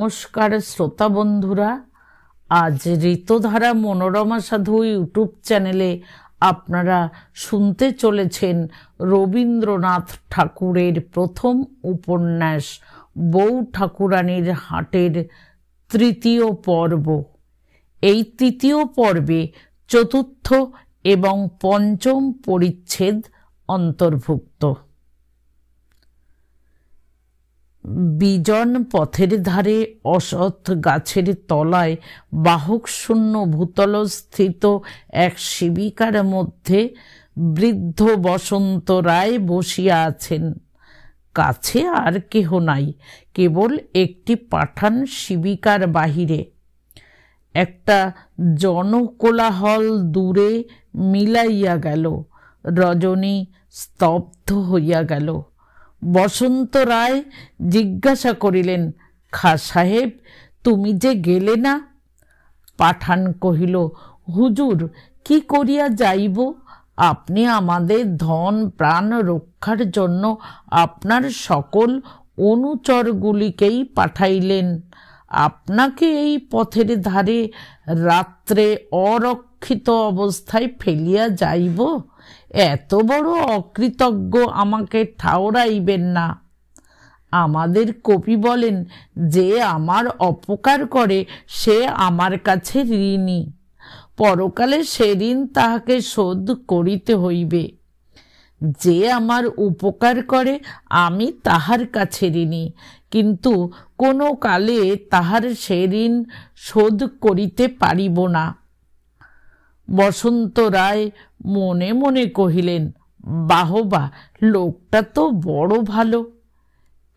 নমস্কার শ্রোতা বন্ধুরা, আজ ঋতুধারা মনোরমা সাধু ইউটিউব চ্যানেলে আপনারা শুনতে চলেছেন রবীন্দ্রনাথ ঠাকুরের প্রথম উপন্যাস বউ ঠাকুরানীর হাটের তৃতীয় পর্ব। এই তৃতীয় পর্বে চতুর্থ এবং পঞ্চম পরিচ্ছেদ অন্তর্ভুক্ত। বিজন পথের ধারে অসৎ গাছের তলায় বাহক শূন্য ভূতলস্থিত এক শিবিকার মধ্যে বৃদ্ধ বসন্ত রায় বসিয়া আছেন। কাছে আর কেহ নাই, কেবল একটি পাঠান শিবিকার বাহিরে। একটা জনকোলাহল দূরে মিলাইয়া গেল। রজনী স্তব্ধ হইয়া গেল। বসন্ত রায় জিজ্ঞাসা করিলেন, খা সাহেব, তুমি যে গেলে না? পাঠান কহিল, হুজুর, কি করিয়া যাইব? আপনি আমাদের ধন প্রাণ রক্ষার জন্য আপনার সকল অনুচরগুলিকেই পাঠাইলেন। আপনাকে এই পথের ধারে রাত্রে অরক্ষিত অবস্থায় ফেলিয়া যাইব? এত বড় অকৃতজ্ঞ আমাকে ঠাওরাইবেন না। আমাদের কবি বলেন, যে আমার অপকার করে সে আমার কাছে ঋণী। পরকালে সে ঋণ তাহাকে শোধ করিতে হইবে। যে আমার উপকার করে আমি তাহার কাছে ঋণী, কিন্তু কোনো কালে তাহার সে ঋণ শোধ করিতে পারিব না। বসন্ত রায় মনে মনে কহিলেন, বাহবা, লোকটা তো বড় ভালো।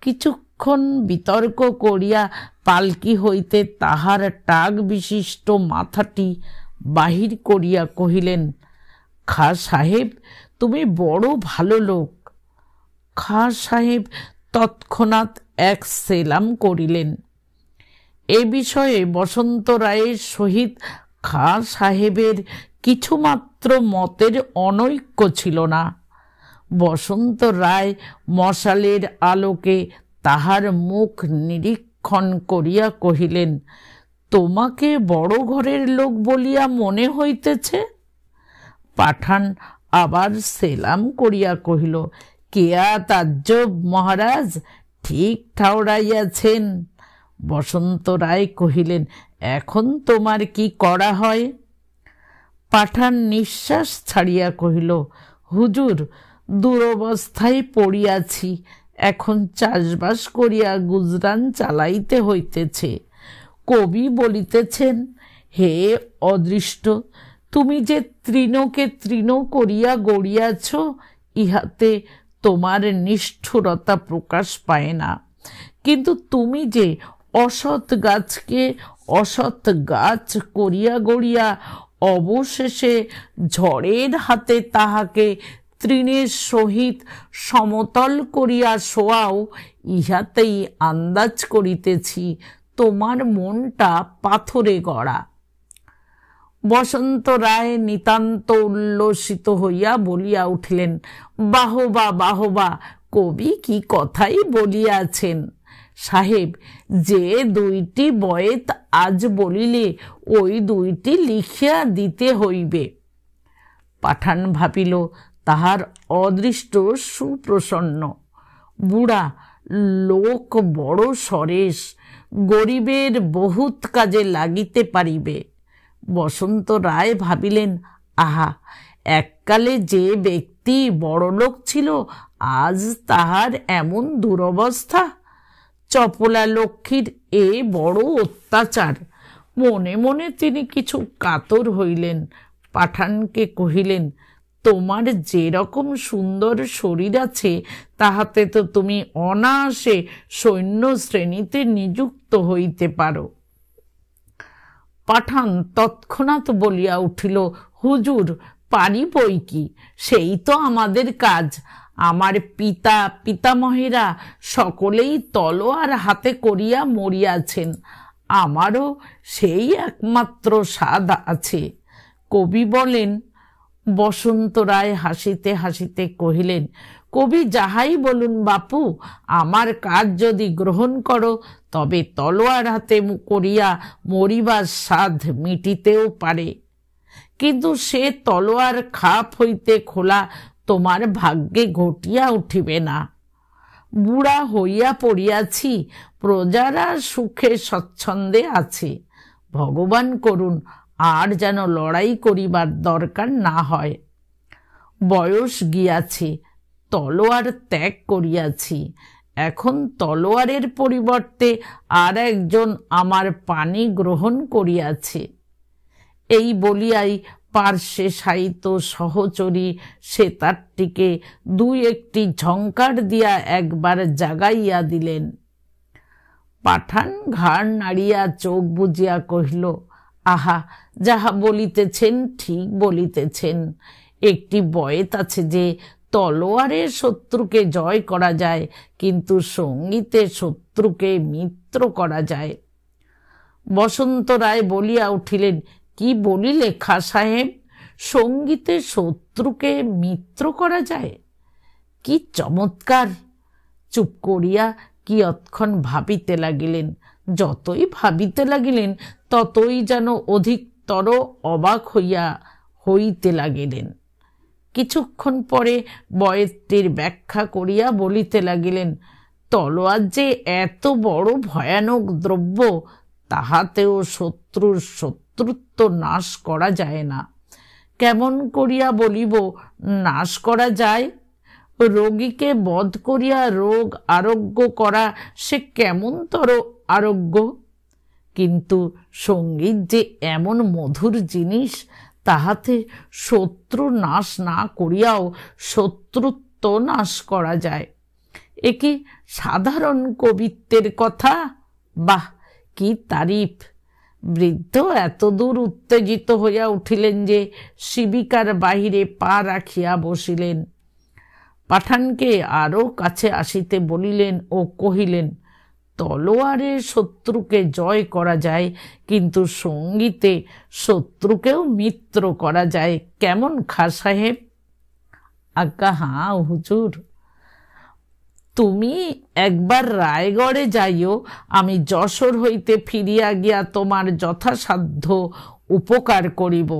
কিছুক্ষণ বিতর্ক করিয়া পালকি হইতে তাহার টাক বিশিষ্ট মাথাটি বাহির করিয়া কহিলেন, খাঁ সাহেব, তুমি বড় ভালো লোক। খাঁ সাহেব তৎক্ষণাৎ এক সেলাম করিলেন। এ বিষয়ে বসন্ত রায়ের সহিত খাঁ সাহেবের কিছুমাত্র মতের অনৈক্য ছিল না। বসন্ত রায় মশালের আলোকে তাহার মুখ নিরীক্ষণ করিয়া কহিলেন, তোমাকে বড় ঘরের লোক বলিয়া মনে হইতেছে? পাঠান আবার সেলাম করিয়া কহিল, কেয়া তাজ্জব মহারাজ, ঠিক ঠাউরাইয়াছেন। বসন্ত রায় কহিলেন, এখন তোমার কি করা হয়? পাঠান নিঃশ্বাস ছাড়িয়া কহিল, হুজুর, দুরবস্থায় পড়িয়াছি। এখন চাষবাস করিয়া গুজরান চালাইতে হইতেছে। কবি বলিতেছেন, হে অদৃষ্ট, তুমি যে তৃণকে তৃণ করিয়া গড়িয়াছ, ইহাতে তোমার নিষ্ঠুরতা প্রকাশ পায় না। কিন্তু তুমি যে অসৎ গাছকে অসৎ গাছ করিয়া গড়িয়া অবশেষে ঝড়ের হাতে তাহাকে তৃণের সহিত সমতল করিয়া শোয়াও, ইহাতেই আন্দাজ করিতেছি তোমার মনটা পাথরে গড়া। বসন্ত রায় নিতান্ত উল্লসিত হইয়া বলিয়া উঠিলেন, বাহবা বাহবা, কবি কি কথাই বলিয়াছেন। সাহেব, যে দুইটি বয়েত আজ বলিলে ওই দুইটি লিখিয়া দিতে হইবে। পাঠান ভাবিল, তাহার অদৃষ্ট সুপ্রসন্ন। বুড়া লোক বড় সরেশ, গরিবের বহুত কাজে লাগিতে পারিবে। বসন্ত রায় ভাবিলেন, আহা, এককালে যে ব্যক্তি বড়লোক ছিল, আজ তাহার এমন দুরবস্থা। চপলা লক্ষ্মীর এ বড় অত্যাচার। মনে মনে তিনি কিছু কাতর হইলেন। পাঠানকে কহিলেন, তোমার যেরকম সুন্দর শরীর আছে, তাহাতে তো তুমি অনায়াসে সৈন্য শ্রেণীতে নিযুক্ত হইতে পারো। পাঠান তৎক্ষণাৎ বলিয়া উঠিল, হুজুর, পারি বই কি, সেই তো আমাদের কাজ। আমার পিতা পিতামহেরা সকলেই তলোয়ার হাতে করিয়া মরিয়াছেন, আমারও সেই একমাত্র সাধ আছে। কবি বলেন। বসন্ত রায় হাসিতে হাসিতে কহিলেন, কবি যাহাই বলুন বাপু, আমার কাজ যদি গ্রহণ করো তবে তলোয়ার হাতে করিয়া মরিবার সাধ মিটিতেও পারে, কিন্তু সে তলোয়ার খাপ হইতে খোলা তোমার ভাগ্যে ঘটিয়া উঠিবে না। বুড়া হইয়া পড়িয়াছি, প্রজারা সুখে স্বচ্ছন্দে আছে। ভগবান করুন আর যেন লড়াই করিবার দরকার না হয়। বয়স গিয়াছে, তলোয়ার ত্যাগ করিয়াছি, এখন তলোয়ারের পরিবর্তে আর একজন আমার পানি গ্রহণ করিয়াছে। এই বলিয়াই পার্শ্বে শায়িত সহচরী সেতারটিকে দুই একটি ঝঙ্কার দিয়া একবার জাগাইয়া দিলেন। পাঠান ঘাড় নাড়িয়া চোখ বুজিয়া কহিল, আহা, যাহা বলিতেছেন ঠিক বলিতেছেন। একটি বয়েত আছে যে তলোয়ারে শত্রুকে জয় করা যায়, কিন্তু সঙ্গীতে শত্রুকে মিত্র করা যায়। বসন্ত রায় বলিয়া উঠিলেন, কি বলিলে খাঁ সাহেব, সঙ্গীতে শত্রুকে মিত্র করা যায়? কি চমৎকার! চুপ করিয়া কিয়ৎক্ষণ ভাবিতে লাগিলেন। যতই ভাবিতে লাগিলেন ততই যেন অধিকতর অবাক হইতে লাগিলেন। কিছুক্ষণ পরে বয়েতটির ব্যাখ্যা করিয়া বলিতে লাগিলেন, তলোয়ার যে এত বড় ভয়ানক দ্রব্য, তাহাতেও শত্রুর শত্রুত্ব নাশ করা যায় না। কেমন করিয়া বলিব নাশ করা যায়? রোগীকে বধ করিয়া রোগ আরোগ্য করা সে কেমনতর আরোগ্য। কিন্তু সঙ্গীত যে এমন মধুর জিনিস, তাহাতে শত্রু নাশ না করিয়াও শত্রুত্ব নাশ করা যায়। এ কি সাধারণ কবিত্বের কথা? বাহ, কি তারিফ! বৃদ্ধ এতদূর উত্তেজিত হইয়া উঠিলেন যে শিবিকার বাহিরে পা রাখিয়া বসিলেন। পাঠানকে আরো কাছে আসিতে বলিলেন ও কহিলেন, তলোয়ারে শত্রুকে জয় করা যায়, কিন্তু সঙ্গীতে শত্রুকেও মিত্র করা যায়। কেমন খাঁ সাহেব? আজ্ঞা হাঁ হুজুর। তুমি একবার রায়গড়ে যাইও, আমি যশোর হইতে ফিরিয়া গিয়া তোমার যথাসাধ্য উপকার করিব।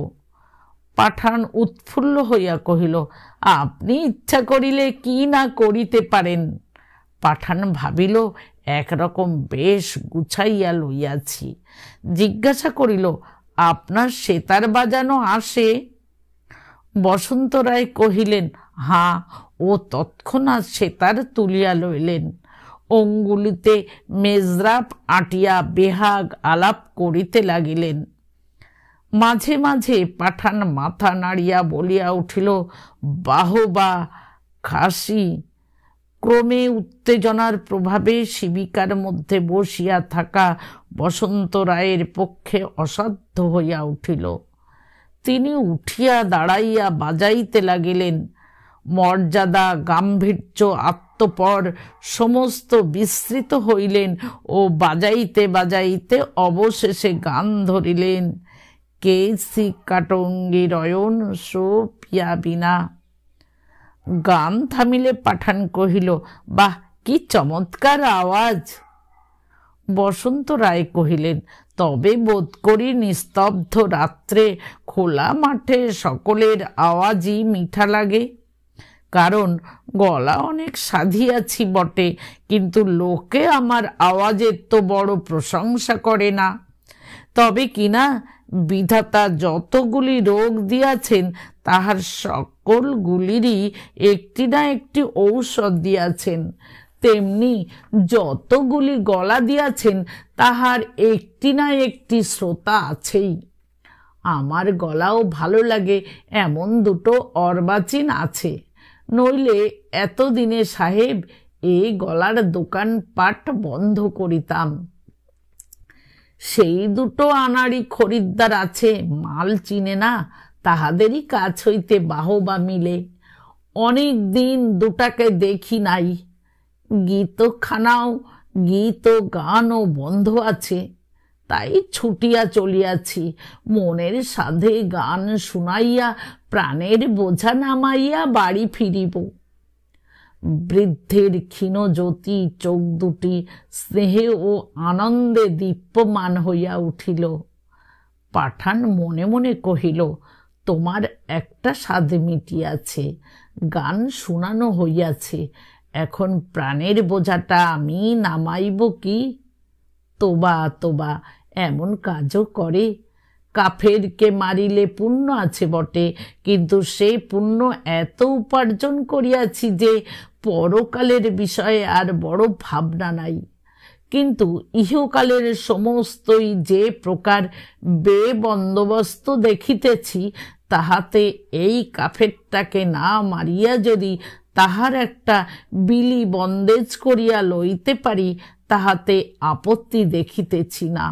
পাঠান উৎফুল্ল হইয়া কহিল, আপনি ইচ্ছা করিলে কি না করিতে পারেন। পাঠান ভাবিল, একরকম বেশ গুছাইয়া লইয়াছি। জিজ্ঞাসা করিল, আপনার সেতার বাজানো আসে? বসন্ত রায় কহিলেন, হাঁ। ও তৎক্ষণাৎ সেতার তুলিয়া লইলেন। অঙ্গুলিতে মেজরাপ আটিয়া বেহাগ আলাপ করিতে লাগিলেন। মাঝে মাঝে পাঠান মাথা নাড়িয়া বলিয়া উঠিল, বাহবা খাসি। ক্রমে উত্তেজনার প্রভাবে শিবিকার মধ্যে বসিয়া থাকা বসন্ত রায়ের পক্ষে অসাধ্য হইয়া উঠিল। তিনি উঠিয়া দাঁড়াইয়া বাজাইতে লাগিলেন। মর্যাদা, গাম্ভীর্য, আত্মপর সমস্ত বিস্মৃত হইলেন ও বাজাইতে বাজাইতে অবশেষে গান ধরিলেন, কেসি কাটঙ্গি রয়ন সোপিয়া বিনা। গান থামিলে পাঠান কহিল, বাহ, কি চমৎকার আওয়াজ! বসন্ত রায় কহিলেন, তবে বোধ করি নিস্তব্ধ রাত্রে খোলা মাঠে সকলের আওয়াজই মিঠা লাগে। কারণ গলা অনেক সাধিয়াছি বটে, কিন্তু লোকে আমার আওয়াজের তো বড় প্রশংসা করে না। তবে কিনা বিধাতা যতগুলি রোগ দিয়াছেন, তাহার সকলগুলিরই একটি না একটি ঔষধ দিয়াছেন, তেমনি যতগুলি গলা দিয়াছেন, তাহার একটি না একটি শ্রোতা আছেই। আমার গলাও ভালো লাগে এমন দুটো অর্বাচীন আছে, নইলে এতদিনে সাহেব এই গলার দোকানপাট বন্ধ করিতাম। সেই দুটো আনাড়ি খরিদ্দার আছে, মাল চিনে না, তাহাদেরই কাছ হইতে বাহবা মিলে। অনেক দিন দুটাকে দেখি নাই। গীত গানও বন্ধ আছে, তাই ছুটিয়া চলিয়াছি। মনের সাধে গান শুনাইয়া প্রাণের বোঝা নামাইয়া বাড়ি ফিরিব। বৃদ্ধের ক্ষীণ জ্যোতি চোখ দুটি স্নেহে ও আনন্দে দীপ্যমান হইয়া উঠিল। পাঠান মনে মনে কহিল, তোমার একটা স্বাদ মিটিয়াছে, গান শোনানো হইয়াছে, এখন প্রাণের বোঝাটা আমি নামাইব কি? তোবা তোবা, এমন কাজও করে? কাফেরকে মারিলে পুণ্য আছে বটে, কিন্তু সে পুণ্য এত উপার্জন করিয়াছি যে পরকালের বিষয়ে আর বড় ভাবনা নাই। কিন্তু ইহকালের সমস্তই যে প্রকার বন্দোবস্ত দেখিতেছি, তাহাতে এই কাফেরটাকে না মারিয়া যদি তাহার একটা বিলি বন্দেজ করিয়া লইতে পারি, তাহাতে আপত্তি দেখিতেছি না।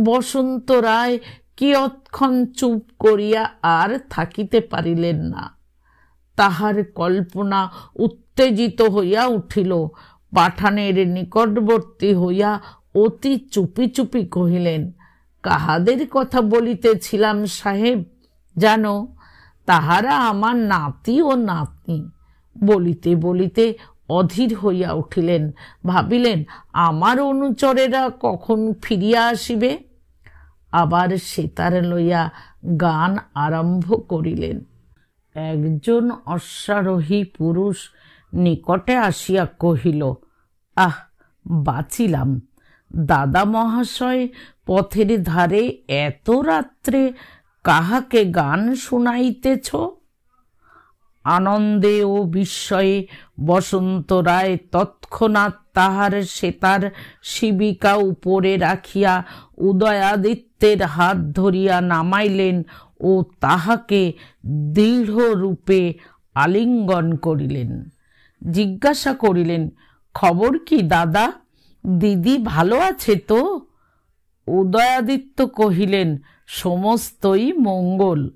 বসন্ত রায় কিয়ৎক্ষণ চুপ করিয়া আর থাকিতে পারিলেন না। তাহার কল্পনা উত্তেজিত হইয়া উঠিল। পাঠানের নিকটবর্তী হইয়া অতি চুপি চুপি কহিলেন, কাহাদের কথা বলিতেছিলাম সাহেব জানো? তাহারা আমার নাতি ও নাতনি। বলিতে বলিতে অধীর হইয়া উঠিলেন। ভাবিলেন, আমার অনুচরেরা কখন ফিরিয়া আসিবে? আবার সেতার লইয়া গান আরম্ভ করিলেন। একজন অশ্বারোহী পুরুষ নিকটে আসিয়া কহিল, আহ, বাঁচিলাম। দাদা মহাশয়, পথের ধারে এত রাত্রে কাহাকে গান শুনাইতেছ? আনন্দে ও বিস্ময়ে বসন্ত রায় তৎক্ষণাৎ তাহার সেতার শিবিকা উপরে রাখিয়া উদয়াদিত্যের হাত ধরিয়া নামাইলেন ও তাহাকে দৃঢ় রূপে আলিঙ্গন করিলেন। জিজ্ঞাসা করিলেন, খবর কি দাদা? দিদি ভালো আছে তো? উদয়াদিত্য কহিলেন, সমস্তই মঙ্গল।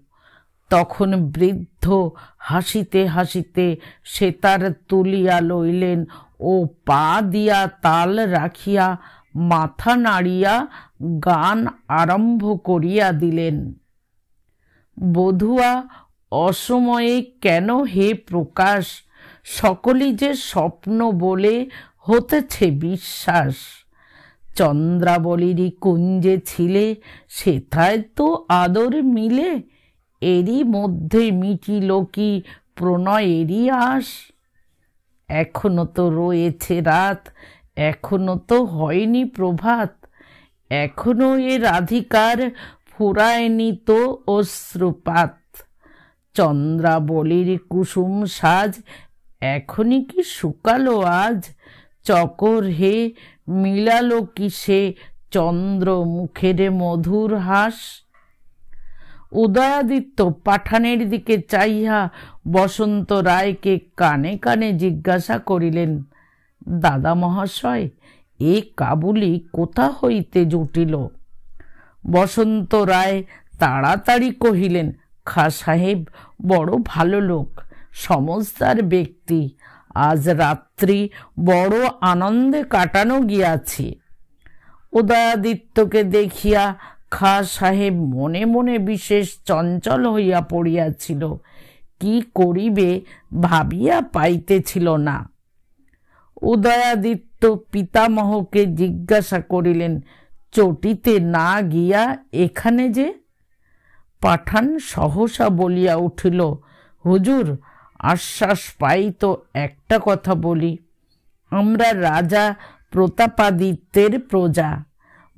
তখন বৃদ্ধ হাসিতে হাসিতে সেতার তুলিয়া লইলেন ও পা দিয়া তাল রাখিয়া মাথা নাড়িয়া গান আরম্ভ করিয়া দিলেন। বধূয়া, অসময়ে কেন হে প্রকাশ, সকলই যে স্বপ্ন বলে হতেছে বিশ্বাস। চন্দ্রাবলীর কুঞ্জে ছিলে, সেথায় তো আদর মিলে, এরই মধ্যে মিটিল কি প্রণয়েরই আস। এখনো তো রয়েছে রাত, এখনো তো হয়নি প্রভাত, এখনো এ রাধিকার ফুরায়নি তো অশ্রুপাত। চন্দ্রাবলীর কুসুম সাজ এখনই কি শুকালো আজ? চকর হে, মিলালো কি সে চন্দ্র মুখের মধুর হাস? উদয়াদিত্য পাঠানের দিকে চাহিয়া বসন্ত রায়কে কানে কানে জিজ্ঞাসা করিলেন, দাদা মহাশয়, এ কাবুলি কোথা হইতে জুটিল? বসন্ত রায় তাড়াতাড়ি কহিলেন, খা সাহেব বড় ভালো লোক, সমজদার ব্যক্তি। আজ রাত্রি বড় আনন্দে কাটানো গিয়াছে। উদয়াদিত্যকে দেখিয়া খা সাহেব মনে মনে বিশেষ চঞ্চল হইয়া পড়িয়াছিল। কি করিবে ভাবিয়া পাইতেছিল না। উদয়াদিত্য পিতামহকে জিজ্ঞাসা করিলেন, চটিতে না গিয়া এখানে যে? পাঠান সহসা বলিয়া উঠিল, হুজুর, আশ্বাস পাই তো একটা কথা বলি। আমরা রাজা প্রতাপাদিত্যের প্রজা।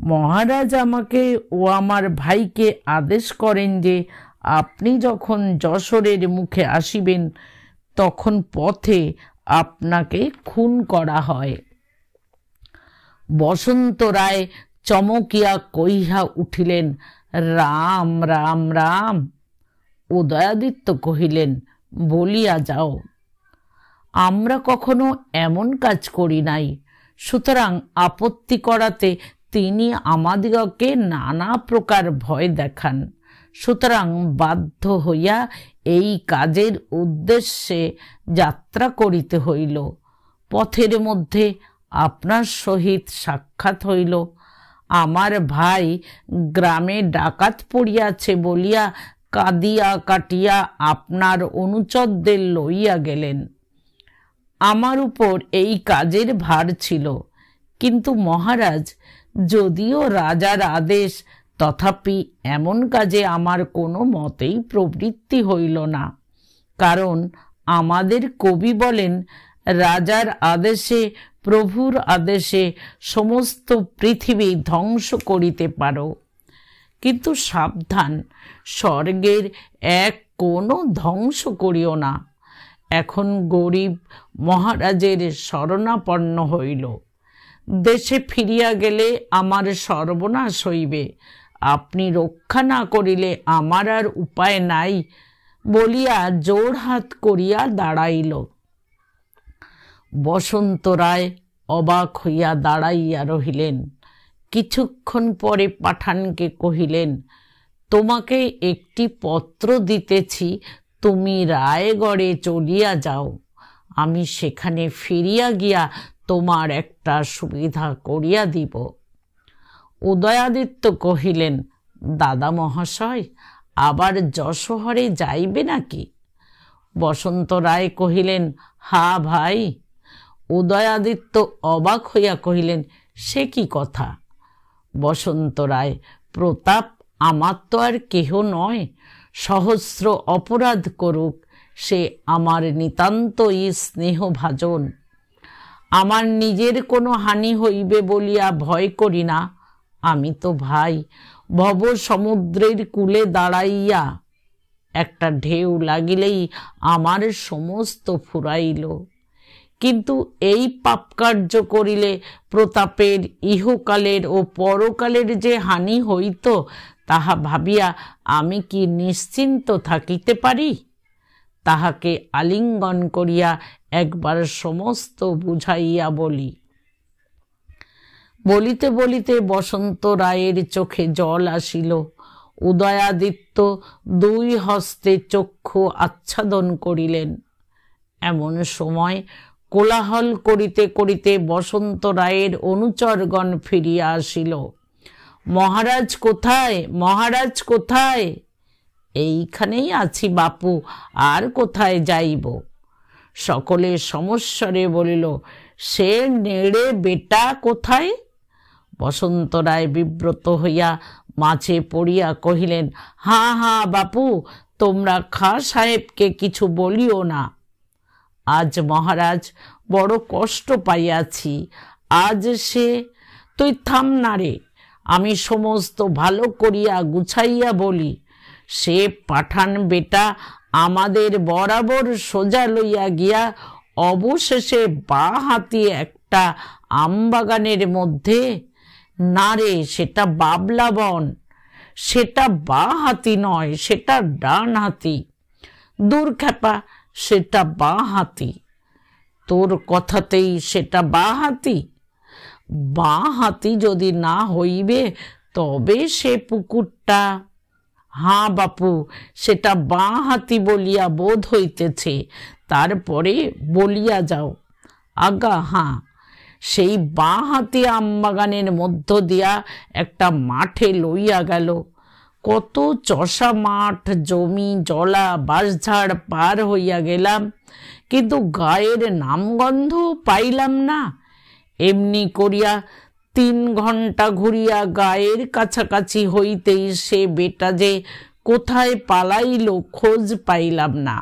মহারাজ আমাকে ও আমার ভাইকে আদেশ করেন যে আপনি যখন যশোরের মুখে আসিবেন, তখন পথে আপনাকে খুন করা হয়। বসন্ত রায় চমকিয়া কহিয়া উঠিলেন, রাম রাম রাম। উদয়াদিত্য কহিলেন, বলিয়া যাও। আমরা কখনো এমন কাজ করি নাই, সুতরাং আপত্তি করাতে তিনি আমাদিগকে নানা প্রকার ভয় দেখান। সুতরাং বাধ্য হইয়া এই কাজের উদ্দেশ্যে যাত্রা করিতে হইল। পথের মধ্যে আপনার সহিত সাক্ষাৎ হইল। আমার ভাই গ্রামে ডাকাত পড়িয়াছে বলিয়া কাঁদিয়া কাটিয়া আপনার অনুচরদের লইয়া গেলেন। আমার উপর এই কাজের ভার ছিল, কিন্তু মহারাজ, যদিও রাজার আদেশ, তথাপি এমন কাজে আমার কোনো মতেই প্রবৃত্তি হইল না। কারণ আমাদের কবি বলেন, রাজার আদেশে, প্রভুর আদেশে সমস্ত পৃথিবী ধ্বংস করিতে পারো, কিন্তু সাবধান, স্বর্গের এক কোনো ধ্বংস করিও না। এখন গরিব মহারাজের শরণাপন্ন হইল, দেশে ফিরিয়া গেলে আমার সর্বনাশ হইবে, আপনি রক্ষা না করিলে আমার আর উপায় নাই বলিয়া জোড়হাত করিয়া দাঁড়াইল। বসন্ত রায় অবাক হইয়া দাঁড়াইয়া রহিলেন। কিছুক্ষণ পরে পাঠানকে কহিলেন, তোমাকে একটি পত্র দিতেছি, তুমি রায়গড়ে চলিয়া যাও, আমি সেখানে ফিরিয়া গিয়া তোমার একটা সুবিধা করিয়া দিব। উদয়াদিত্য কহিলেন, দাদা মহাশয়, আবার যশোহরে যাইবে নাকি? বসন্ত রায় কহিলেন, হা ভাই। উদয়াদিত্য অবাক হইয়া কহিলেন, সে কি কথা? বসন্ত রায়, প্রতাপ আমার তো আর কেহ নয়, সহস্র অপরাধ করুক, সে আমার নিতান্তই স্নেহভাজন। আমার নিজের কোনো হানি হইবে বলিয়া ভয় করি না। আমি তো ভাই ভব সমুদ্রের কূলে দাঁড়াইয়া, একটা ঢেউ লাগিলেই আমার সমস্ত ফুরাইল। কিন্তু এই পাপকার্য করিলে প্রতাপের ইহকালের ও পরকালের যে হানি হইত, তাহা ভাবিয়া আমি কি নিশ্চিন্ত থাকিতে পারি? তাহাকে আলিঙ্গন করিয়া একবার সমস্ত বুঝাইয়া বলি। বলিতে বলিতে বসন্ত রায়ের চোখে জল আসিল। উদয়াদিত্য দুই হস্তে চক্ষু আচ্ছাদন করিলেন। এমন সময় কোলাহল করিতে করিতে বসন্ত রায়ের অনুচরগণ ফিরিয়া আসিল। মহারাজ কোথায়? মহারাজ কোথায়? এইখানেই আছি বাপু, আর কোথায় যাইব? সকলে সমস্বরে বলিল, সে নেড়ে বেটা কোথায়? বসন্ত রায় বিব্রত হইয়া মাঝে পড়িয়া কহিলেন, হা হা বাপু, তোমরা খাঁ সাহেবকে কিছু বলিও না। আজ মহারাজ বড় কষ্ট পাইয়াছি। আজ সে, তুই থাম না রে, আমি সমস্ত ভালো করিয়া গুছাইয়া বলি। সে পাঠান বেটা আমাদের বরাবর সোজা লইয়া গিয়া অবশেষে বা হাতি একটা আমবাগানের মধ্যে, না রে, সেটা বাবলা বন, সেটা বা হাতি নয়, সেটা ডান হাতি। দূর খেপা, সেটা বা হাতি। তোর কথাতেই সেটা বা হাতি? বা হাতি যদি না হইবে তবে সে পুকুরটা, হাঁ বাপু, সেটা বা হাতি বলিয়া বোধ হইতেছে, তারপরে বলিয়া যাও। আজ্ঞা হাঁ, সেই বা হাতি আমবাগানের মধ্য দিয়া একটা মাঠে লইয়া গেল। কত চষা মাঠ, জমি জলা, বাঁশঝাড় পার হইয়া গেলাম, কিন্তু গায়ের নামগন্ধ পাইলাম না। এমনি করিয়া 3 ঘণ্টা ঘুরিয়া গায়ের কাছাকাছি হইতেই সে বেটা যে কোথায় পালাইল খোঁজ পাইলাম না।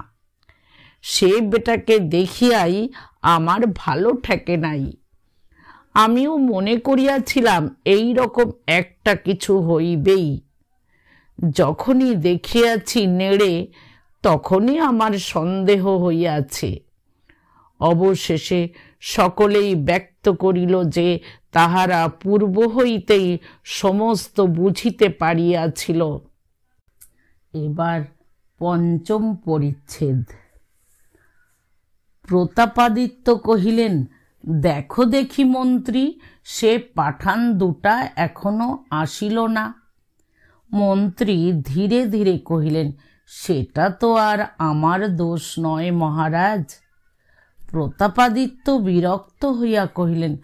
সে বেটাকে দেখিয়াই আমার ভালো ঠেকে নাই। আমিও মনে করিয়াছিলাম এই রকম একটা কিছু হইবেই। যখনই দেখিয়াছি নেড়ে, তখনই আমার সন্দেহ হইয়াছে। অবশেষে সকলেই ব্যক্ত করিল যে তাহারা পূর্ব হইতেই সমস্ত বুঝিতে পারিয়াছিল। এবার পঞ্চম পরিচ্ছেদ। প্রতাপাদিত্য কহিলেন, দেখো দেখি মন্ত্রী, সে পাঠান দুটা এখনো আসিল না। মন্ত্রী ধীরে ধীরে কহিলেন, সেটা তো আর আমার দোষ নয় মহারাজ। প্রতাপাদিত্য বিরক্ত হইয়া কহিলেন,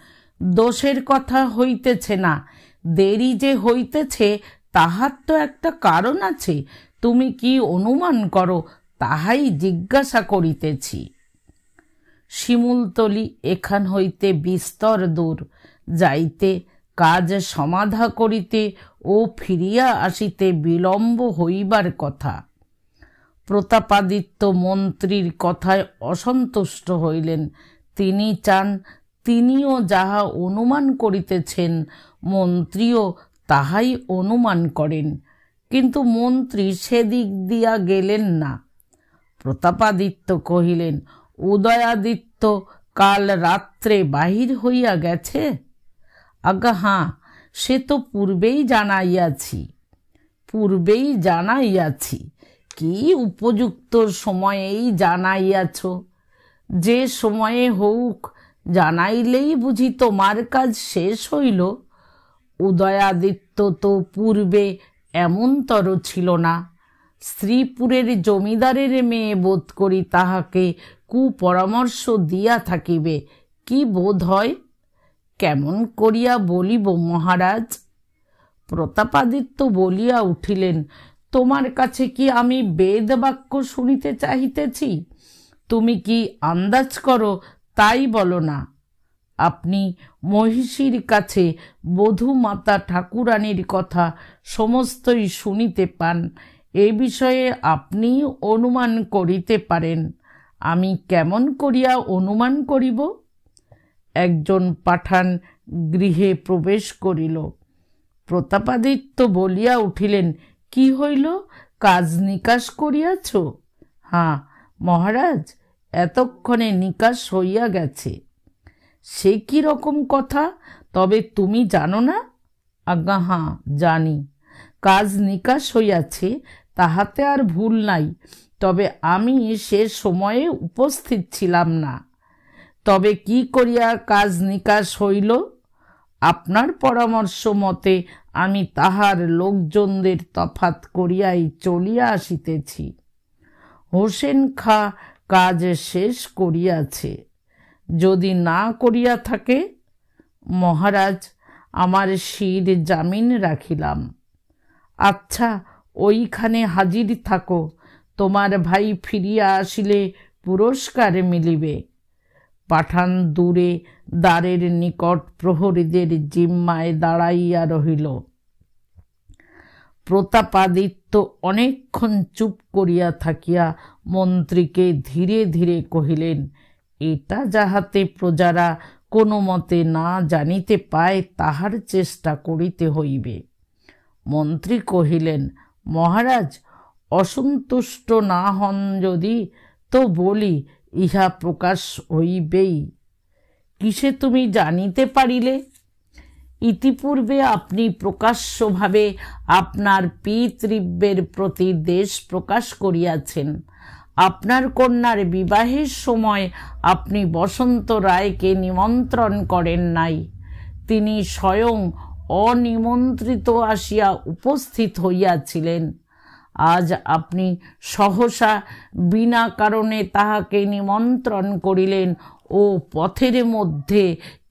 দোষের কথা হইতেছে না, দেরি যে হইতেছে তাহার তো একটা কারণ আছে। তুমি কি অনুমান করো, তাহাই জিজ্ঞাসা করিতেছি। শিমুলতলি এখান হইতে বিস্তর দূর, যাইতে কাজ সমাধা করিতে ও ফিরিয়া আসিতে বিলম্ব হইবার কথা। প্রতাপাদিত্য মন্ত্রীর কথায় অসন্তুষ্ট হইলেন। তিনি চান তিনিও যাহা অনুমান করিতেছেন মন্ত্রীও তাহাই অনুমান করেন, কিন্তু মন্ত্রী সেদিক দিয়া গেলেন না। প্রতাপাদিত্য কহিলেন, উদয়াদিত্য কাল রাত্রে বাহির হইয়া গেছে? আজ্ঞা হাঁ, সে তো পূর্বেই জানাইয়াছি। কি উপযুক্ত সময়েই জানাইয়াছ? যে সময়ে হউক, জানাইলেই বুঝি তোমার কাজ শেষ হইল। উদয়াদিত্য তো পূর্বে এমনতর ছিল না। শ্রীপুরের জমিদারের মেয়ে বোধ করি তাহাকে কুপরামর্শ দিয়া থাকিবে, কি বোধ হয়? কেমন করিয়া বলিব মহারাজ? প্রতাপাদিত্য বলিয়া উঠিলেন, তোমার কাছে কি আমি বেদ বাক্য শুনিতে চাহিতেছি? তুমি কি আন্দাজ করো তাই বলো না। আপনি মহিষীর কাছে বধূমাতা ঠাকুরানীর কথা সমস্তই শুনিতে পান, এ বিষয়ে আপনি অনুমান করিতে পারেন। আমি কেমন করিয়া অনুমান করিব? একজন পাঠান গৃহে প্রবেশ করিল। প্রতাপাদিত্য বলিয়া উঠিলেন, কি হইল? কাজ নিকাশ করিয়াছ? হ্যাঁ মহারাজ, এতক্ষণে নিকাশ হইয়া গেছে। সে কি রকম কথা? তবে তুমি জানো না? আজ্ঞা হাঁ, জানি। কাজ নিকাশ হইয়াছে, তাহাতে আর ভুল নাই। তবে আমি সে সময়ে উপস্থিত ছিলাম না। তবে কি করিয়া কাজ নিকাশ হইল? আপনার পরামর্শ মতে আমি তাহার লোকজনদের তফাত করিয়াই চলিয়া আসিতেছি। হোসেন খাঁ কাজ শেষ করিয়াছে। যদি না করিয়া থাকে, মহারাজ আমার শির জামিন রাখিলাম। আচ্ছা, ওইখানে হাজির থাকো। তোমার ভাই ফিরিয়া আসিলে পুরস্কার মিলিবে। পাঠান দূরে দ্বারের নিকট প্রহরীদের জিম্মায় দাঁড়াইয়া রহিল। প্রতাপাদিত্য অনেকক্ষণ চুপ করিয়া থাকিয়া মন্ত্রীকে ধীরে ধীরে কহিলেন, এটা যাহাতে প্রজারা কোনো মতে না জানিতে পায় তাহার চেষ্টা করিতে হইবে। মন্ত্রী কহিলেন, মহারাজ অসন্তুষ্ট না হন যদি, তো বলি ইহা প্রকাশ হইবেই। কিসে তুমি জানিতে পারিলে? ইতিপূর্বে আপনি প্রকাশ্যভাবে আপনার পিতৃব্যের প্রতি দেশ প্রকাশ করিয়াছেন। আপনার কন্যার বিবাহের সময় আপনি বসন্ত রায়কে নিমন্ত্রণ করেন নাই। তিনি স্বয়ং অনিমন্ত্রিত আসিয়া উপস্থিত হইয়াছিলেন। আজ আপনি সহসা বিনা কারণে তাহাকে নিমন্ত্রণ করিলেন ও পথের মধ্যে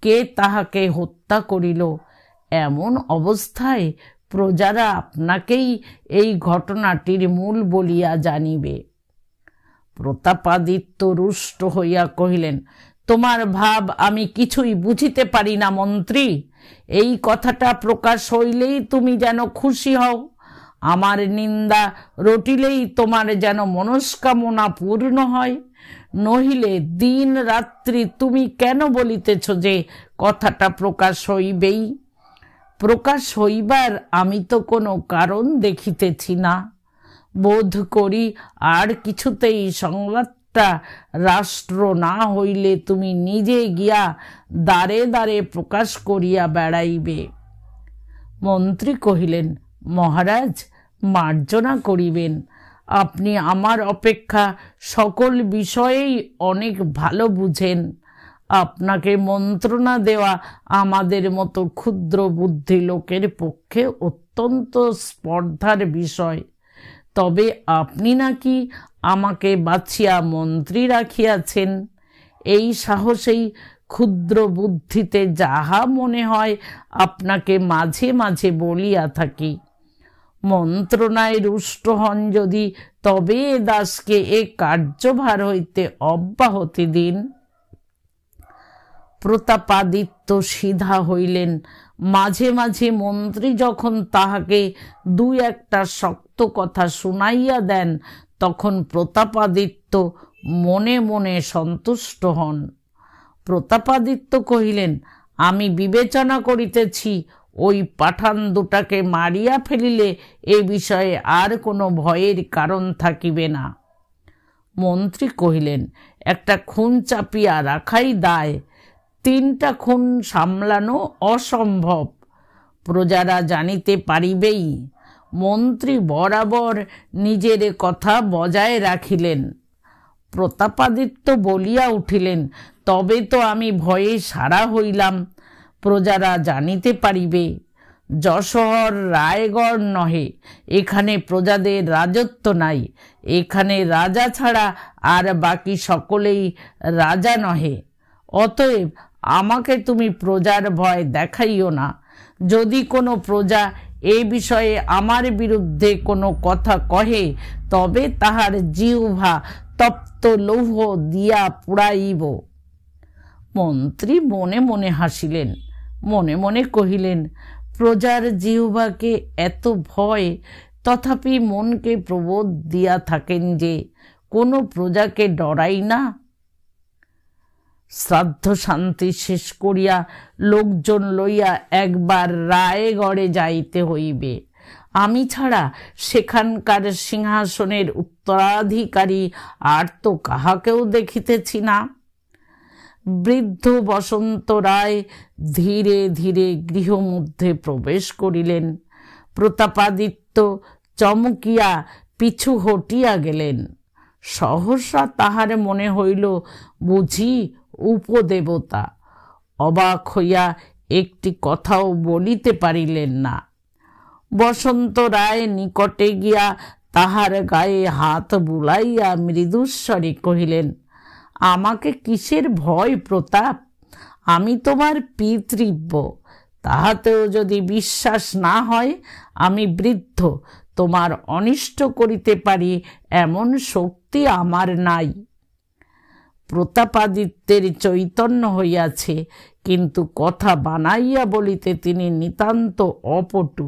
কে তাহাকে হত্যা করিল। এমন অবস্থায় প্রজারা আপনাকেই এই ঘটনাটির মূল বলিয়া জানিবে। প্রতাপাদিত্য রুষ্ট হইয়া কহিলেন, তোমার ভাব আমি কিছুই বুঝিতে পারি না মন্ত্রী। এই কথাটা প্রকাশ হইলেই তুমি যেন খুশি হও, আমার নিন্দা রটিলেই তোমার যেন মনস্কামনা পূর্ণ হয়। নহিলে দিন রাত্রি তুমি কেন বলিতেছ যে কথাটা প্রকাশ হইবেই? প্রকাশ হইবার আমি তো কোনো কারণ দেখিতেছি না। বোধ করি আর কিছুতেই সংবাদটা রাষ্ট্র না হইলে তুমি নিজে গিয়া দ্বারে দ্বারে প্রকাশ করিয়া বেড়াইবে। মন্ত্রী কহিলেন, মহারাজ মার্জনা করিবেন। আপনি আমার অপেক্ষা সকল বিষয়েই অনেক ভালো বুঝেন। আপনাকে মন্ত্রণা দেওয়া আমাদের মতো ক্ষুদ্র বুদ্ধি লোকের পক্ষে অত্যন্ত স্পর্ধার বিষয়। তবে আপনি নাকি আমাকে বাছিয়া মন্ত্রী রাখিয়াছেন। এই সাহসেই ক্ষুদ্র বুদ্ধিতে যাহা মনে হয় আপনাকে মাঝে মাঝে বলিয়া থাকি। মন্ত্রণায় রুষ্ট হন যদি, তবে দাসকে এ কার্যভার হইতে অব্যাহতি দিন। প্রতাপাদিত্য সিধা হইলেন। মাঝে মাঝে মন্ত্রী যখন তাহাকে দুই একটা শক্ত কথা শুনাইয়া দেন, তখন প্রতাপাদিত্য মনে মনে সন্তুষ্ট হন। প্রতাপাদিত্য কহিলেন, আমি বিবেচনা করিতেছি, ওই পাঠান দুটাকে মারিয়া ফেলিলে এ বিষয়ে আর কোনো ভয়ের কারণ থাকিবে না। মন্ত্রী কহিলেন, একটা খুন চাপিয়া রাখাই দায়, 3টা খুন সামলানো অসম্ভব, প্রজারা জানিতে পারিবেই। মন্ত্রী বরাবর নিজের কথা বজায় রাখিলেন। প্রতাপাদিত্য বলিয়া উঠিলেন, তবে তো আমি ভয়ে সারা হইলাম, প্রজারা জানিতে পারিবে। যশোহর রায়গড় নহে, এখানে প্রজাদের রাজত্ব নাই, এখানে রাজা ছাড়া আর বাকি সকলেই রাজা নহে। অতএব আমাকে তুমি প্রজার ভয় দেখাইও না। যদি কোনো প্রজা এ বিষয়ে আমার বিরুদ্ধে কোনো কথা কহে, তবে তাহার জিহ্বা তপ্ত লৌহ দিয়া পুড়াইব। মন্ত্রী মনে মনে হাসিলেন, মনে মনে কহিলেন, প্রজার জিহ্বাকে এত ভয়, তথাপি মনকে প্রবোধ দিয়া থাকেন যে কোনো প্রজাকে ডরাই না। শ্রাদ্ধ শান্তি শেষ করিয়া লোকজন লইয়া একবার রায়গড়ে যাইতে হইবে। আমি ছাড়া সেখানকার সিংহাসনের উত্তরাধিকারী আর তো কাহাকেও দেখিতেছি না। বৃদ্ধ বসন্ত রায় ধীরে ধীরে গৃহমধ্যে প্রবেশ করিলেন। প্রতাপাদিত্য চমকিয়া পিছু হটিয়া গেলেন। সহসা তাহার মনে হইল বুঝি উপদেবতা। অবাক হইয়া একটি কথাও বলিতে পারিলেন না। বসন্ত রায় নিকটে গিয়া তাহার গায়ে হাত বুলাইয়া মৃদুস্বরে কহিলেন, আমাকে কিসের ভয় প্রতাপ? আমি তোমার পিতৃব্য। তাহাতেও যদি বিশ্বাস না হয়, আমি বৃদ্ধ, তোমার অনিষ্ট করিতে পারি এমন শক্তি আমার নাই। প্রতাপাদিত্যের চৈতন্য হইয়াছে, কিন্তু কথা বানাইয়া বলিতে তিনি নিতান্ত অপটু।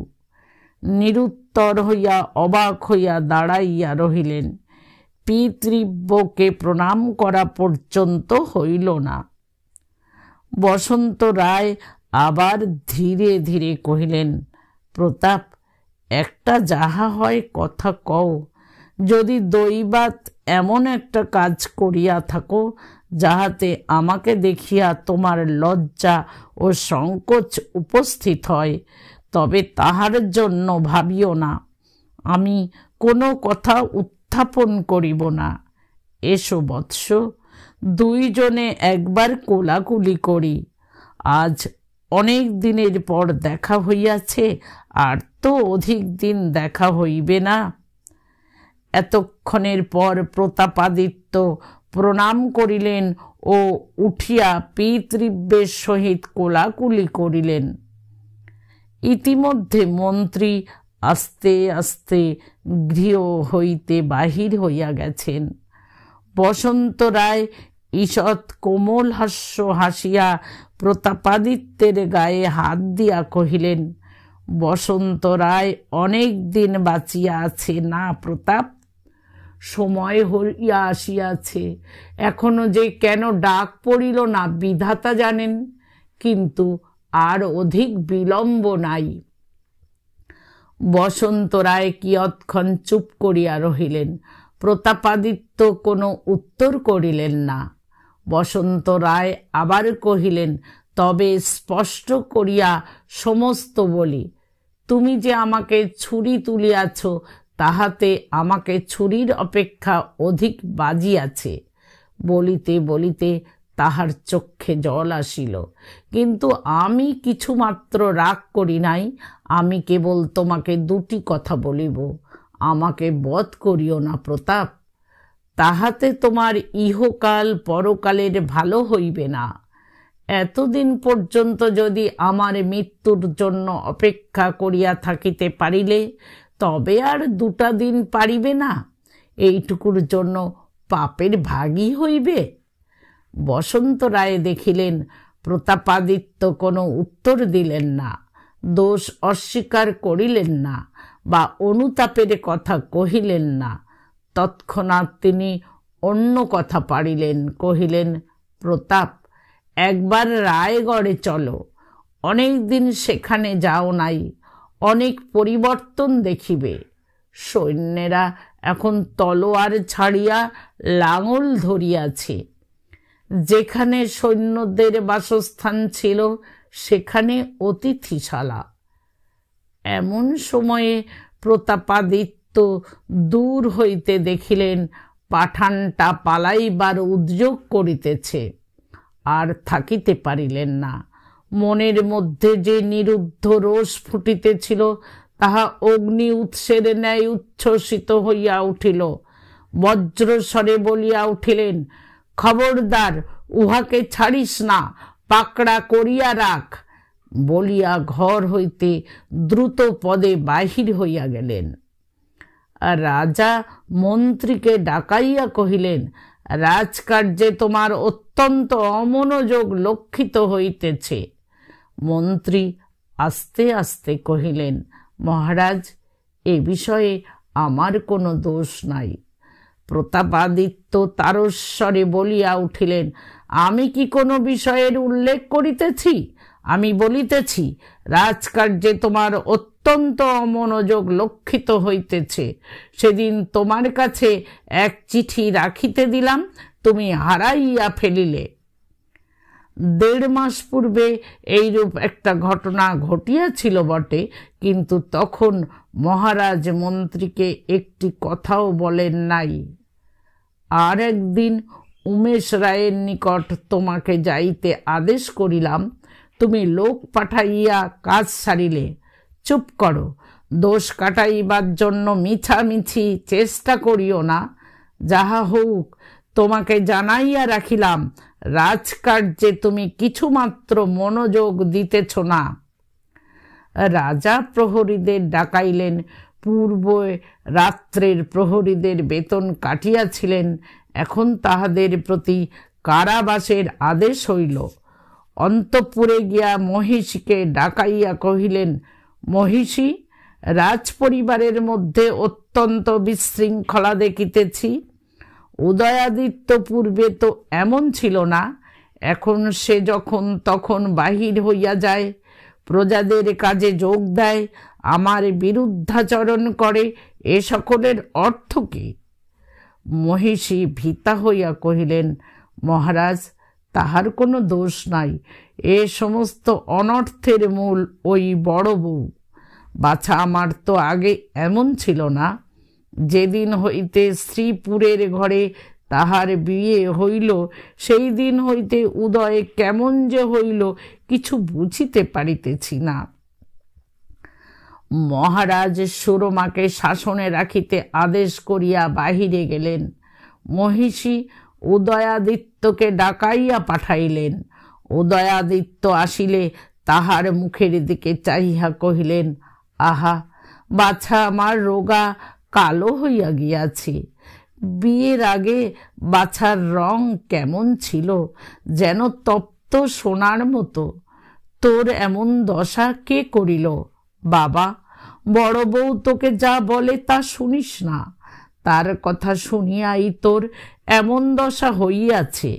নিরুত্তর হইয়া অবাক হইয়া দাঁড়াইয়া রহিলেন। পিতৃব্যকে প্রণাম করা পর্যন্ত হইল না। বসন্ত রায় আবার ধীরে ধীরে কহিলেন, প্রতাপ, একটা যাহা হয় কথা কও। যদি দৈবাৎ এমন একটা কাজ করিয়া থাকো যাহাতে আমাকে দেখিয়া তোমার লজ্জা ও সংকোচ উপস্থিত হয়, তবে তাহার জন্য ভাবিও না, আমি কোনো কথা উত্থাপন করিব না। এসো বৎস, দুইজনে একবার কোলাকুলি করি। আজ অনেক দিনের পর দেখা হইয়াছে, আর তো অধিক দিন দেখা হইবে না। এতক্ষণের পর প্রতাপাদিত্য প্রণাম করিলেন ও উঠিয়া পিতৃব্যের সহিত কোলাকুলি করিলেন। ইতিমধ্যে মন্ত্রী আস্তে আস্তে গৃহ হইতে বাহির হইয়া গেছেন। বসন্ত রায় ঈষৎ কোমল হাস্য হাসিয়া প্রতাপাদিত্যের গায়ে হাত দিয়া কহিলেন, বসন্ত রায় অনেক দিন বাঁচিয়া আছে না প্রতাপ? সময় হইয়া আসিয়াছে, এখনো যে কেন ডাক পড়িল না বিধাতা জানেন, কিন্তু আর অধিক বিলম্ব নাই। বসন্ত রায় কিয়ৎক্ষণ চুপ করিয়া রহিলেন। প্রতাপাদিত্য কোনো উত্তর করিলেন না। বসন্ত রায় আবার কহিলেন, তবে স্পষ্ট করিয়া সমস্ত বলি, তুমি যে আমাকে ছুরি তুলিয়াছ, তাহাতে আমাকে ছুরির অপেক্ষা অধিক বাজিয়াছে। বলিতে বলিতে তাহার চক্ষে জল আসিল। কিন্তু আমি কিছুমাত্র রাগ করি নাই। আমি কেবল তোমাকে দুটি কথা বলিব, আমাকে বধ করিও না প্রতাপ, তাহাতে তোমার ইহকাল পরকালের ভালো হইবে না। এতদিন পর্যন্ত যদি আমার মৃত্যুর জন্য অপেক্ষা করিয়া থাকিতে পারিলে, তবে আর 2টা দিন পারিবে না? এইটুকুর জন্য পাপের ভাগী হইবে। বসন্ত রায় দেখিলেন প্রতাপাদিত্য কোনো উত্তর দিলেন না, দোষ অস্বীকার করিলেন না বা অনুতাপের কথা কহিলেন না। তৎক্ষণাৎ তিনি অন্য কথা পাড়িলেন, কহিলেন, প্রতাপ, একবার রায়গড়ে চলো। অনেক দিন সেখানে যাও নাই, অনেক পরিবর্তন দেখিবে। সৈন্যেরা এখন তলোয়ার ছাড়িয়া লাঙল ধরিয়াছে। যেখানে সৈন্যদের বাসস্থান ছিল সেখানে অতিথিশালা। এমন সময়ে প্রতাপাদিত্য দূর হইতে দেখিলেন পাঠানটা পালাইবার উদ্যোগ করিতেছে, আর থাকিতে পারিলেন না। মনের মধ্যে যে নিরুদ্ধ রোষ ফুটিতেছিল তাহা অগ্নি উৎসের ন্যায় উচ্ছ্বসিত হইয়া উঠিল। বজ্রস্বরে বলিয়া উঠিলেন, খবরদার, উহাকে ছাড়িস না, পাকড়া করিয়া রাখ। বলিয়া ঘর হইতে দ্রুত পদে বাহির হইয়া গেলেন। রাজা মন্ত্রীকে ডাকাইয়া কহিলেন, রাজকার্যে তোমার অত্যন্ত অমনোযোগ লক্ষিত হইতেছে। মন্ত্রী আস্তে আস্তে কহিলেন, মহারাজ, এ বিষয়ে আমার কোনো দোষ নাই। প্রতাপাদিত্য তারস্বরে বলিয়া উঠিলেন, আমি কি কোনো বিষয়ের উল্লেখ করিতেছি? আমি বলিতেছি, রাজকার্যে তোমার অত্যন্ত অমনোযোগ লক্ষিত হইতেছে। সেদিন তোমার কাছে এক চিঠি রাখিতে দিলাম, তুমি হারাইয়া ফেলিলে। 1.5 মাস পূর্বে এইরূপ একটা ঘটনা ঘটিয়াছিল বটে, কিন্তু তখন মহারাজ মন্ত্রীকে একটি কথাও বলেন নাই। আর একদিন উমেশ রায়ের নিকট তোমাকে যাইতে আদেশ করিলাম, তুমি লোক পাঠাইয়া কাজ সারিলে। চুপ করো, দোষ কাটাইবার জন্য মিছামিছি চেষ্টা করিও না। যাহা হউক, তোমাকে জানাইয়া রাখিলাম, রাজকার্যে তুমি কিছুমাত্র মনোযোগ দিতেছ না। রাজা প্রহরীদের ডাকাইলেন। পূর্বে রাত্রের প্রহরীদের বেতন কাটিয়াছিলেন, এখন তাহাদের প্রতি কারাবাসের আদেশ হইল। অন্তঃপুরে গিয়া মহিষীকে ডাকাইয়া কহিলেন, মহিষী, রাজপরিবারের মধ্যে অত্যন্ত বিশৃঙ্খলা দেখিতেছি। উদয়াদিত্য পূর্বে তো এমন ছিল না, এখন সে যখন তখন বাহির হইয়া যায়, প্রজাদের কাজে যোগ দেয়, আমার বিরুদ্ধাচরণ করে। এ সকলের অর্থ কি? মহিষী ভীতা হইয়া কহিলেন, মহারাজ, তাহার কোনো দোষ নাই। এ সমস্ত অনর্থের মূল ওই বড় বউ। বাছা, আমার তো আগে এমন ছিল না। যেদিন হইতে শ্রীপুরের ঘরে তাহার বিয়ে হইল, সেই দিন হইতে উদয় কেমন যে হইল কিছু বুঝিতে পারিতেছি না। মহারাজ সুরমাকে শাসনে রাখিতে আদেশ করিয়া বাহিরে গেলেন। মহিষী উদয়াদিত্যকে ডাকাইয়া পাঠাইলেন। উদয়াদিত্য আসিলে তাহার মুখের দিকে চাহিয়া কহিলেন, আহা বাছা, আমার রোগা কালো হইয়া গিয়াছে। বিয়ের আগে বাছার রং কেমন ছিল, যেন তপ্ত সোনার মতো। তোর এমন দশা কে করিল? বাবা, বড় বউ তোকে যা বলে তা শুনিস না, তার কথা শুনিয়াই তোর এমন দশা হইয়াছে।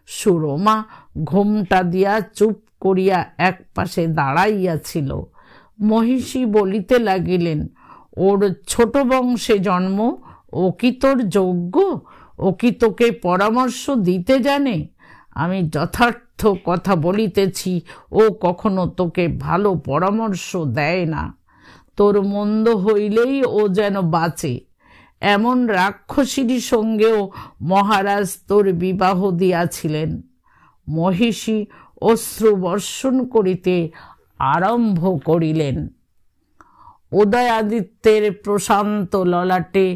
সুরমা ঘোমটা দিয়া চুপ করিয়া এক পাশে দাঁড়াইয়াছিল। মহিষী বলিতে লাগিলেন, ওর ছোট বংশে জন্ম, ও কি তোর যোগ্য? ও কি তোকে পরামর্শ দিতে জানে? আমি যথার্থ কথা বলিতেছি, ও কখনো তোকে ভালো পরামর্শ দেয় না। তোর মন্দ হইলেই ও যেন বাঁচে। এমন রাক্ষসীর সঙ্গেও মহারাজ তোর বিবাহ দিয়াছিলেন। মহিষী অশ্রু বর্ষণ করিতে আরম্ভ করিলেন। উদয়াদিত্যের প্রশান্ত ললাটে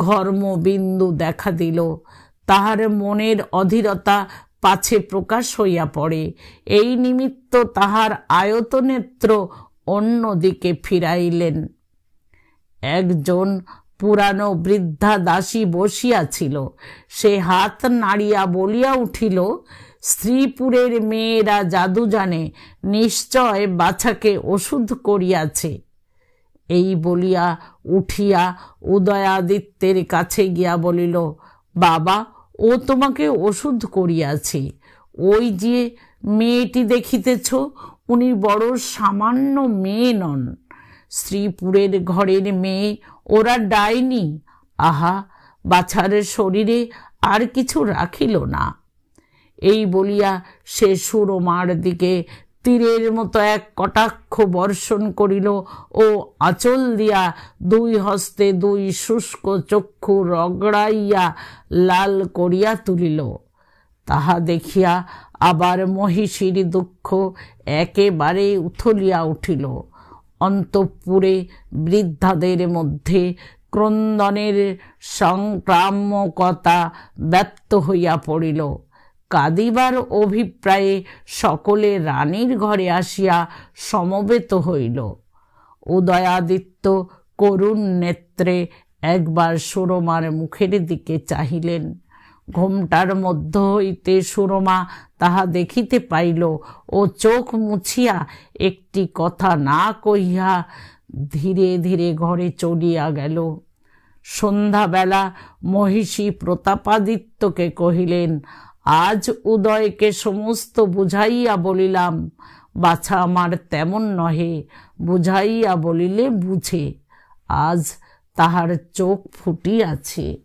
ঘর্মবিন্দু দেখা দিল। তাহার মনের অধীরতা পাছে প্রকাশ হইয়া পড়ে। এই নিমিত্ত তাহার আয়তনেত্র অন্যদিকে ফিরাইলেন। একজন পুরানো বৃদ্ধা দাসী বসিয়াছিল, সে হাত নাড়িয়া বলিয়া উঠিল, শ্রীপুরের মেয়েরা জাদু জানে, নিশ্চয় বাছাকে ওষুধ করিয়াছে। এই বলিয়া উঠিয়া উদয়াদিত্যের কাছে গিয়া বলিল, বাবা, ও তোমাকে ওষুধ করিয়াছে। ওই যে মেয়েটি দেখিতেছ, উনি বড় সামান্য মেয়ে নন, শ্রীপুরের ঘরের মেয়ে, ওরা ডাইনি। আহা, বাছার শরীরে আর কিছু রাখিল না। এই বলিয়া সে সুরমার দিকে তীরের মতো এক কটাক্ষ বর্ষণ করিল ও আঁচল দিয়া দুই হস্তে দুই শুষ্ক চক্ষু রগড়াইয়া লাল করিয়া তুলিল। তাহা দেখিয়া আবার মহিষীর দুঃখ একেবারে উথলিয়া উঠিল। অন্তঃপুরে বৃদ্ধাদের মধ্যে ক্রন্দনের সংক্রামকতা ব্যপ্ত হইয়া পড়িল। কাঁদিবার অভিপ্রায়ে সকলে রানীর ঘরে আসিয়া সমবেত হইল। উদয়াদিত্য করুণ নেত্রে একবার সুরমার মুখের দিকে চাহিলেন। ঘোমটার মধ্য হইতে সুরমা তাহা দেখিতে পাইল ও চোখ মুছিয়া একটি কথা না কহিয়া ধীরে ধীরে ঘরে চলিয়া গেল। সন্ধ্যাবেলা মহিষী প্রতাপাদিত্যকে কহিলেন, আজ উদয়কে সমস্ত বুঝাইয়া বলিলাম, বাছা আমার তেমন নহে, বুঝাইয়া বলিলে বুঝে। আজ তাহার চোখ ফুটিয়াছে।